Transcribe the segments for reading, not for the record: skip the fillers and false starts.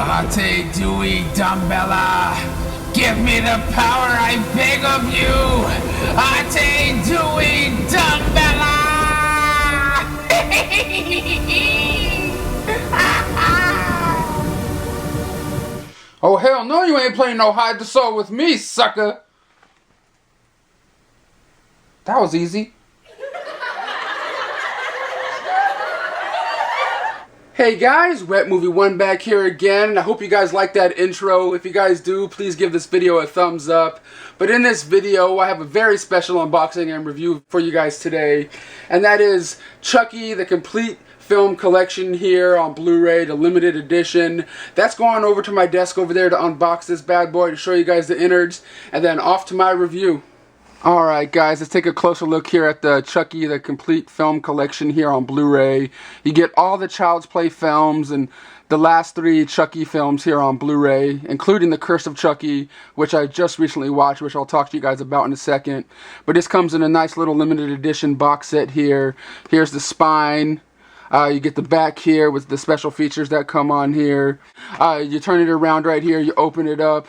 Ate Dewey Dumbella, give me the power, I beg of you! Ate Dewey Dumbella! Oh hell no, you ain't playing no hide the soul with me, sucker! That was easy. Hey guys, Wet Movie 1 back here again. I hope you guys like that intro. If you guys do, please give this video a thumbs up. But in this video, I have a very special unboxing and review for you guys today. And that is Chucky, the complete film collection here on Blu-ray, the limited edition. That's going over to my desk over there to unbox this bad boy to show you guys the innards. And then off to my review. Alright guys, let's take a closer look here at the Chucky, the complete film collection here on Blu-ray. You get all the Child's Play films and the last 3 Chucky films here on Blu-ray, including The Curse of Chucky, which I just recently watched, which I'll talk to you guys about in a second. But this comes in a nice little limited edition box set here. Here's the spine. You get the back here with the special features that come on here. You turn it around right here, you open it up.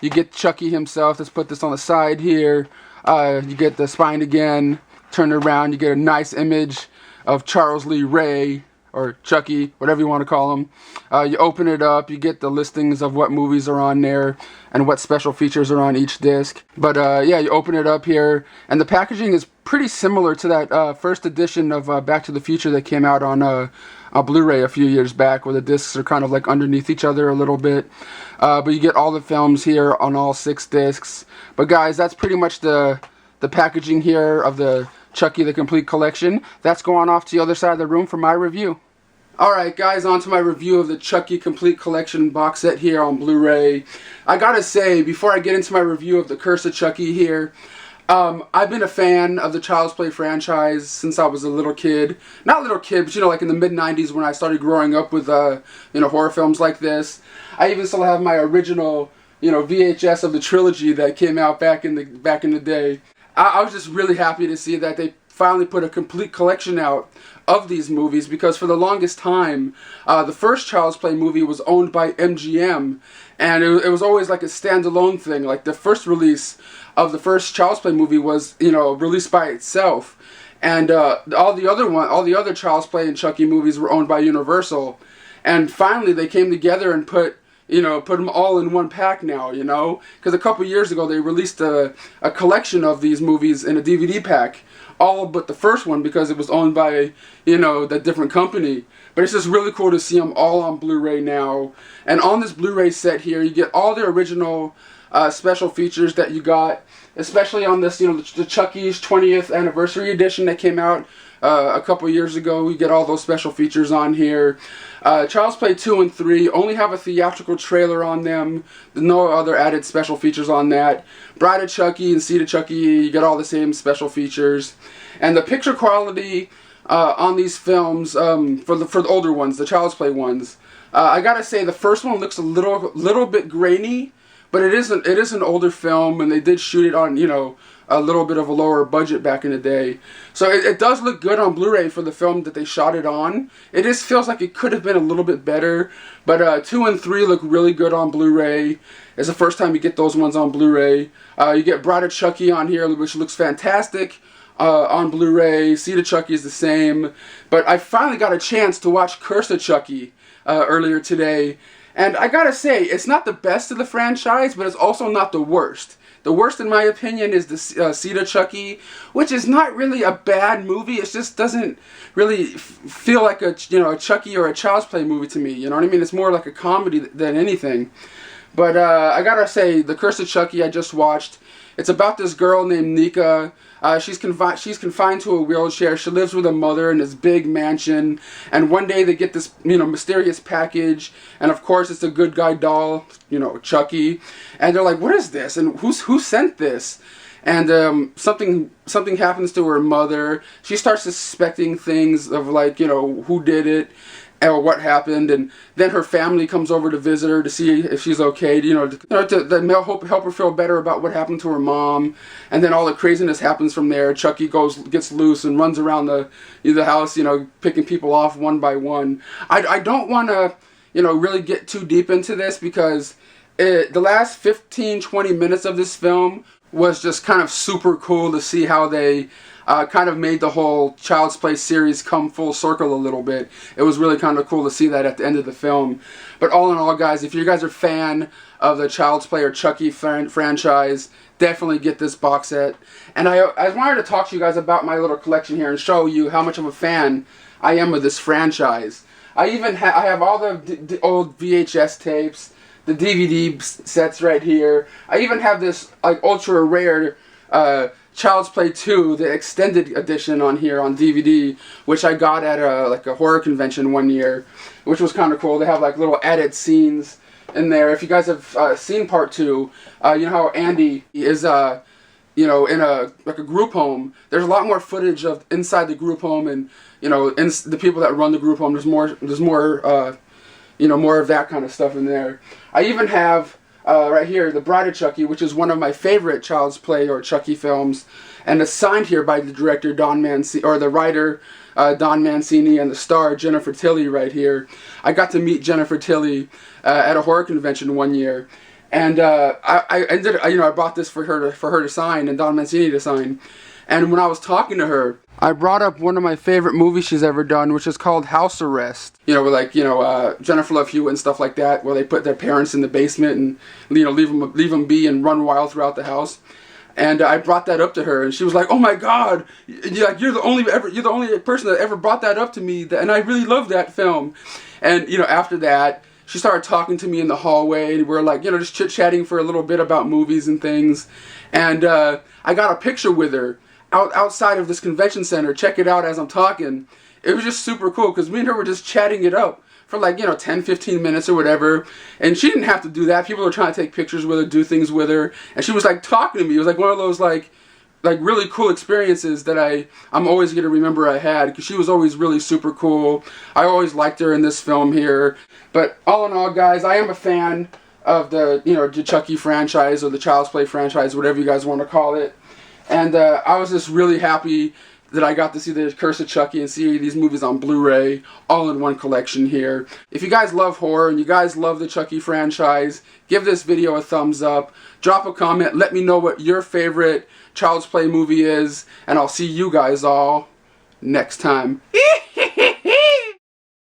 You get Chucky himself. Let's put this on the side here. You get the spine again, turn it around, you get a nice image of Charles Lee Ray, or Chucky, whatever you want to call him. You open it up, you get the listings of what movies are on there and what special features are on each disc. But yeah, you open it up here, and the packaging is pretty similar to that first edition of Back to the Future that came out on Blu-ray a few years back, where the discs are kind of like underneath each other a little bit. But you get all the films here on all 6 discs. But guys, that's pretty much the packaging here of the Chucky the Complete Collection. That's going off to the other side of the room for my review. Alright guys, on to my review of the Chucky Complete Collection box set here on Blu-ray. I gotta say, before I get into my review of The Curse of Chucky here, I've been a fan of the Child's Play franchise since I was a little kid. Not little kid, but you know, like in the mid-90s when I started growing up with, you know, horror films like this. I even still have my original, you know, VHS of the trilogy that came out back in the day. I was just really happy to see that they finally put a complete collection out of these movies, because for the longest time, the first Child's Play movie was owned by MGM, and it was always like a standalone thing. Like the first release of the first Child's Play movie was, you know, released by itself, and all the other Child's Play and Chucky movies were owned by Universal, and finally they came together and put them all in one pack now, you know, because a couple years ago they released a collection of these movies in a DVD pack, all but the first one, because it was owned by, you know, that different company. But it's just really cool to see them all on Blu-ray now. And on this Blu-ray set here, you get all the original special features that you got, especially on this, you know, the Chucky's 20th anniversary edition that came out a couple years ago. You get all those special features on here. Child's Play 2 and 3 only have a theatrical trailer on them. There's no other added special features on that. Bride of Chucky and Seed of Chucky, you get all the same special features. And the picture quality on these films, for the older ones, the Child's Play ones, I gotta say the first one looks a little bit grainy, but it is an older film, and they did shoot it on, you know, a little bit of a lower budget back in the day. So it does look good on Blu-ray for the film that they shot it on. It just feels like it could have been a little bit better, but 2 and 3 look really good on Blu-ray. It's the first time you get those ones on Blu-ray. You get Bride of Chucky on here, which looks fantastic on Blu-ray. Seed of Chucky is the same. But I finally got a chance to watch Curse of Chucky earlier today. And I gotta say, it's not the best of the franchise, but it's also not the worst. The worst, in my opinion, is the Seed of Chucky, which is not really a bad movie. It just doesn't really feel like a Chucky or a Child's Play movie to me. You know what I mean? It's more like a comedy than anything. But I gotta say, The Curse of Chucky I just watched. It's about this girl named Nika. She's confined to a wheelchair. She lives with her mother in this big mansion, and one day they get this, you know, mysterious package, and of course it's a good guy doll, you know, Chucky, and they're like, what is this, and who sent this? And something happens to her mother. She starts suspecting things of, like, you know, who did it or what happened, and then her family comes over to visit her to see if she's okay, to help her feel better about what happened to her mom. And then all the craziness happens from there. Chucky gets loose and runs around the house, you know, picking people off one by one. I don't want to, really get too deep into this because the last 15-20 minutes of this film was just kind of super cool to see how they kind of made the whole Child's Play series come full circle a little bit. It was really kind of cool to see that at the end of the film. But all in all, guys, if you guys are a fan of the Child's Play or Chucky franchise, definitely get this box set. And I wanted to talk to you guys about my little collection here and show you how much of a fan I am of this franchise. I have all the old VHS tapes, the DVD sets right here. I even have this like ultra rare Child's Play 2, the extended edition on here on DVD, which I got at a horror convention one year, which was kind of cool. They have like little added scenes in there. If you guys have seen part 2, you know how Andy is in a group home. There's a lot more footage of inside the group home, and the people that run the group home. There's more more of that kind of stuff in there. I even have right here, The Bride of Chucky, which is one of my favorite Child's Play or Chucky films, and it's signed here by the director the writer Don Mancini, and the star Jennifer Tilly right here. I got to meet Jennifer Tilly at a horror convention one year, and I bought this for her to sign, and Don Mancini to sign. And when I was talking to her, I brought up one of my favorite movies she's ever done, which is called House Arrest. With Jennifer Love Hewitt and stuff like that, where they put their parents in the basement and leave them be and run wild throughout the house. And I brought that up to her, and she was like, "Oh my God, you're the only person that ever brought that up to me, and I really love that film." And after that, she started talking to me in the hallway, and we were like, just chit-chatting for a little bit about movies and things. And I got a picture with her outside of this convention center. Check it out as I'm talking. It was just super cool because me and her were just chatting it up for 10-15 minutes or whatever, and she didn't have to do that. People were trying to take pictures with her, do things with her, and she was like talking to me. It was like one of those like really cool experiences that I'm always going to remember I had, because she was always really super cool. I always liked her in this film here. But all in all, guys, I am a fan of the the Chucky franchise or the Child's Play franchise, whatever you guys want to call it. And I was just really happy that I got to see the Curse of Chucky and see these movies on Blu-ray, all in one collection here. If you guys love horror and you guys love the Chucky franchise, give this video a thumbs up, drop a comment, let me know what your favorite Child's Play movie is, and I'll see you guys all next time.